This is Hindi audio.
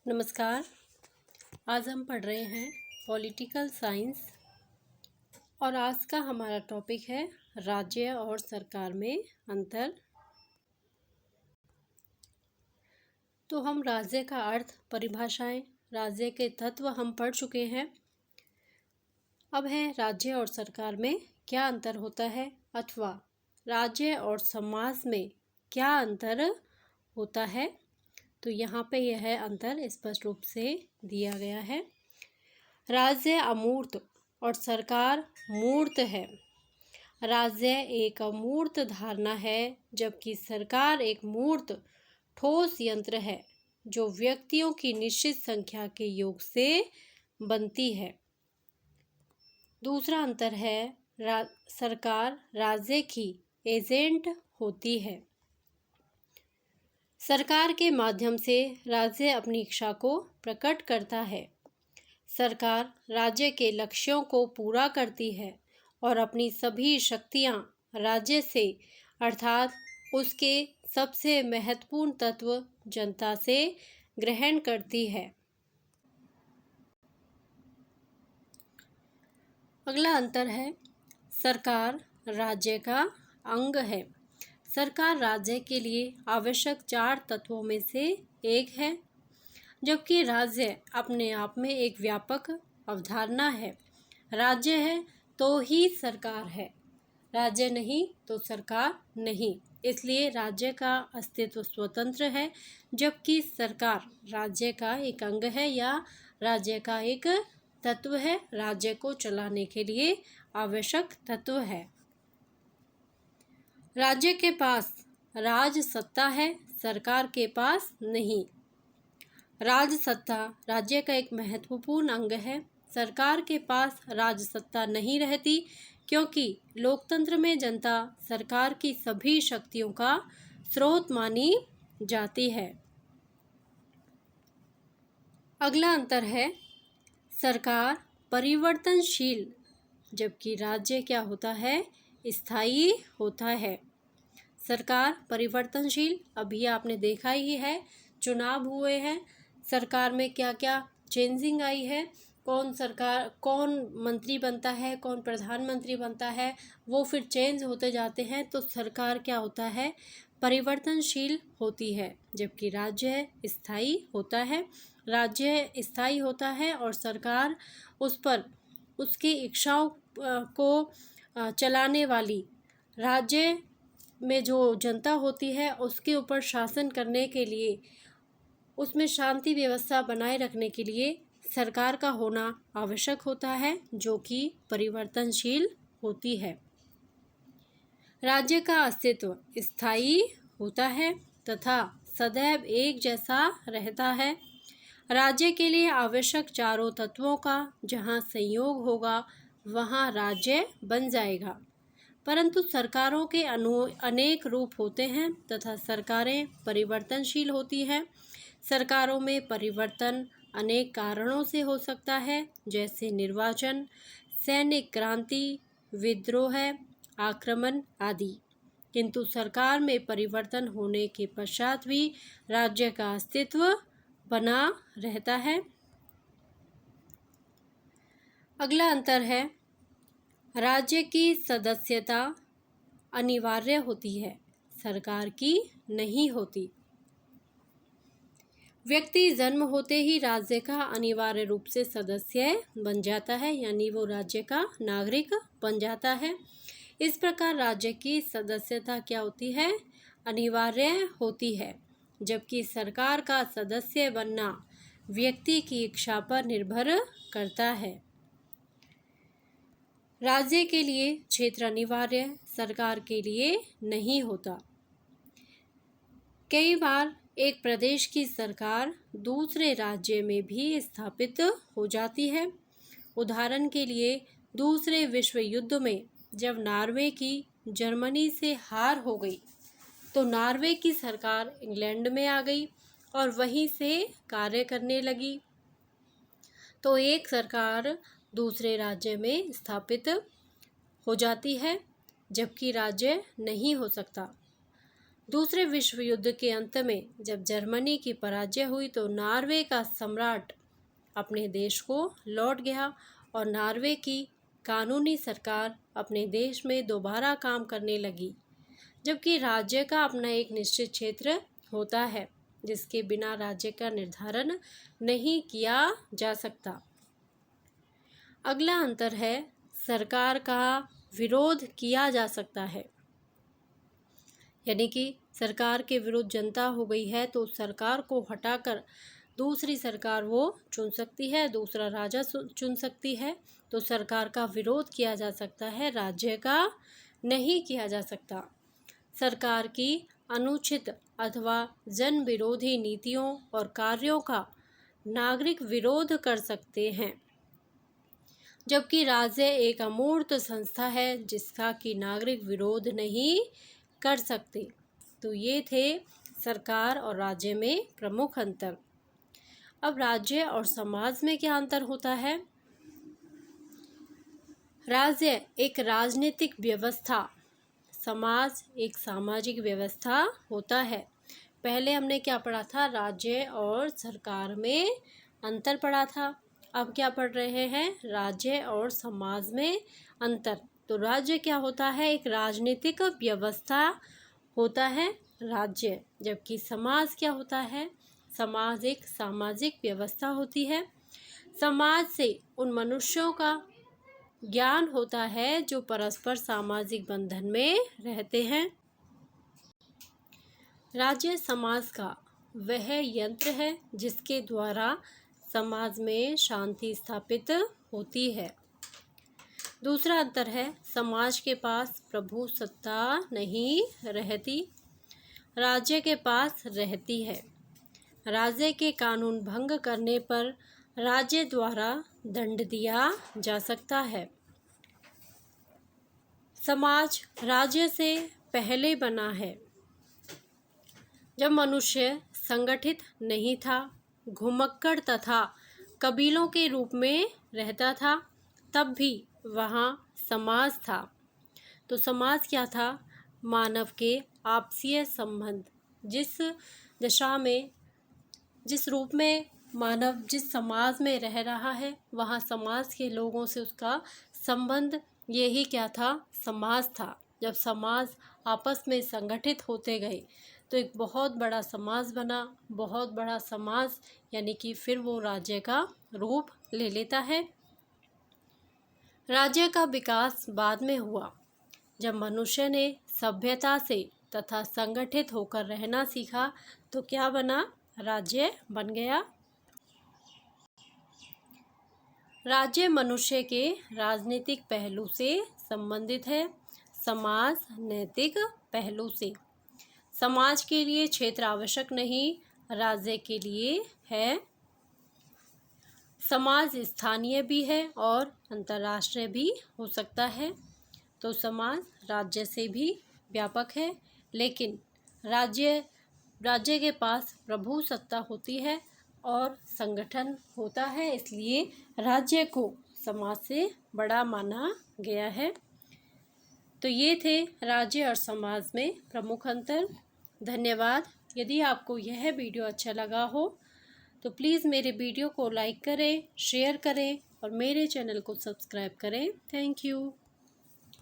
नमस्कार। आज हम पढ़ रहे हैं पॉलिटिकल साइंस और आज का हमारा टॉपिक है राज्य और सरकार में अंतर। तो हम राज्य का अर्थ, परिभाषाएं, राज्य के तत्व हम पढ़ चुके हैं। अब है राज्य और सरकार में क्या अंतर होता है अथवा राज्य और समाज में क्या अंतर होता है। तो यहाँ पे यह अंतर स्पष्ट रूप से दिया गया है। राज्य अमूर्त और सरकार मूर्त है। राज्य एक अमूर्त धारणा है जबकि सरकार एक मूर्त ठोस यंत्र है जो व्यक्तियों की निश्चित संख्या के योग से बनती है। दूसरा अंतर है सरकार राज्य की एजेंट होती है। सरकार के माध्यम से राज्य अपनी इच्छा को प्रकट करता है। सरकार राज्य के लक्ष्यों को पूरा करती है और अपनी सभी शक्तियां राज्य से अर्थात उसके सबसे महत्वपूर्ण तत्व जनता से ग्रहण करती है। अगला अंतर है सरकार राज्य का अंग है। सरकार राज्य के लिए आवश्यक 4 तत्वों में से एक है, जबकि राज्य अपने आप में एक व्यापक अवधारणा है। राज्य है तो ही सरकार है, राज्य नहीं तो सरकार नहीं। इसलिए राज्य का अस्तित्व स्वतंत्र है, जबकि सरकार राज्य का एक अंग है या राज्य का एक तत्व है, राज्य को चलाने के लिए आवश्यक तत्व है। राज्य के पास राज सत्ता है, सरकार के पास नहीं। राज सत्ता राज्य का एक महत्वपूर्ण अंग है। सरकार के पास राज सत्ता नहीं रहती क्योंकि लोकतंत्र में जनता सरकार की सभी शक्तियों का स्रोत मानी जाती है। अगला अंतर है सरकार परिवर्तनशील जबकि राज्य क्या होता है, स्थायी होता है। सरकार परिवर्तनशील, अभी आपने देखा ही है, चुनाव हुए हैं, सरकार में क्या क्या चेंजिंग आई है, कौन मंत्री बनता है, कौन प्रधानमंत्री बनता है, वो फिर चेंज होते जाते हैं। तो सरकार क्या होता है, परिवर्तनशील होती है, जबकि राज्य स्थायी होता है। राज्य स्थायी होता है और सरकार उस पर उसकी इच्छाओं को चलाने वाली राज्य में जो जनता होती है उसके ऊपर शासन करने के लिए, उसमें शांति व्यवस्था बनाए रखने के लिए सरकार का होना आवश्यक होता है, जो कि परिवर्तनशील होती है। राज्य का अस्तित्व स्थायी होता है तथा सदैव एक जैसा रहता है। राज्य के लिए आवश्यक 4 तत्वों का जहाँ संयोग होगा वहाँ राज्य बन जाएगा। परंतु सरकारों के अनेक रूप होते हैं तथा सरकारें परिवर्तनशील होती हैं। सरकारों में परिवर्तन अनेक कारणों से हो सकता है, जैसे निर्वाचन, सैनिक क्रांति, विद्रोह, आक्रमण आदि। किंतु सरकार में परिवर्तन होने के पश्चात भी राज्य का अस्तित्व बना रहता है। अगला अंतर है राज्य की सदस्यता अनिवार्य होती है, सरकार की नहीं होती। व्यक्ति जन्म होते ही राज्य का अनिवार्य रूप से सदस्य बन जाता है, यानी वो राज्य का नागरिक बन जाता है। इस प्रकार राज्य की सदस्यता क्या होती है, अनिवार्य होती है, जबकि सरकार का सदस्य बनना व्यक्ति की इच्छा पर निर्भर करता है। राज्य के लिए क्षेत्र अनिवार्य, सरकार के लिए नहीं होता। कई बार एक प्रदेश की सरकार दूसरे राज्य में भी स्थापित हो जाती है। उदाहरण के लिए दूसरे विश्व युद्ध में जब नॉर्वे की जर्मनी से हार हो गई तो नॉर्वे की सरकार इंग्लैंड में आ गई और वहीं से कार्य करने लगी। तो एक सरकार दूसरे राज्य में स्थापित हो जाती है, जबकि राज्य नहीं हो सकता। दूसरे विश्व युद्ध के अंत में जब जर्मनी की पराजय हुई तो नॉर्वे का सम्राट अपने देश को लौट गया और नॉर्वे की कानूनी सरकार अपने देश में दोबारा काम करने लगी, जबकि राज्य का अपना एक निश्चित क्षेत्र होता है जिसके बिना राज्य का निर्धारण नहीं किया जा सकता। अगला अंतर है सरकार का विरोध किया जा सकता है, यानी कि सरकार के विरुद्ध जनता हो गई है तो सरकार को हटाकर दूसरी सरकार वो चुन सकती है, दूसरा राजा चुन सकती है। तो सरकार का विरोध किया जा सकता है, राज्य का नहीं किया जा सकता। सरकार की अनुचित अथवा जन विरोधी नीतियों और कार्यों का नागरिक विरोध कर सकते हैं, जबकि राज्य एक अमूर्त संस्था है जिसका कि नागरिक विरोध नहीं कर सकते। तो ये थे सरकार और राज्य में प्रमुख अंतर। अब राज्य और समाज में क्या अंतर होता है? राज्य एक राजनीतिक व्यवस्था, समाज एक सामाजिक व्यवस्था होता है। पहले हमने क्या पढ़ा था? राज्य और सरकार में अंतर पढ़ा था। अब क्या पढ़ रहे हैं? राज्य और समाज में अंतर। तो राज्य क्या होता है? एक राजनीतिक व्यवस्था होता है राज्य, जबकि समाज क्या होता है? समाज एक सामाजिक व्यवस्था होती है। समाज से उन मनुष्यों का ज्ञान होता है जो परस्पर सामाजिक बंधन में रहते हैं। राज्य समाज का वह यंत्र है जिसके द्वारा समाज में शांति स्थापित होती है। दूसरा अंतर है समाज के पास प्रभु सत्ता नहीं रहती, राज्य के पास रहती है। राज्य के कानून भंग करने पर राज्य द्वारा दंड दिया जा सकता है। समाज राज्य से पहले बना है। जब मनुष्य संगठित नहीं था, घुमक्कड़ तथा कबीलों के रूप में रहता था, तब भी वहाँ समाज था। तो समाज क्या था? मानव के आपसी संबंध, जिस दशा में, जिस रूप में मानव जिस समाज में रह रहा है, वहाँ समाज के लोगों से उसका संबंध, यही क्या था? समाज था। जब समाज आपस में संगठित होते गए तो एक बहुत बड़ा समाज बना। बहुत बड़ा समाज यानी कि फिर वो राज्य का रूप ले लेता है। राज्य का विकास बाद में हुआ जब मनुष्य ने सभ्यता से तथा संगठित होकर रहना सीखा, तो क्या बना? राज्य बन गया। राज्य मनुष्य के राजनीतिक पहलू से संबंधित है, समाज नैतिक पहलू से। समाज के लिए क्षेत्र आवश्यक नहीं, राज्य के लिए है। समाज स्थानीय भी है और अंतर्राष्ट्रीय भी हो सकता है। तो समाज राज्य से भी व्यापक है, लेकिन राज्य के पास प्रभु सत्ता होती है और संगठन होता है, इसलिए राज्य को समाज से बड़ा माना गया है। तो ये थे राज्य और समाज में प्रमुख अंतर। धन्यवाद। यदि आपको यह वीडियो अच्छा लगा हो तो प्लीज़ मेरे वीडियो को लाइक करें, शेयर करें और मेरे चैनल को सब्सक्राइब करें। Thank you.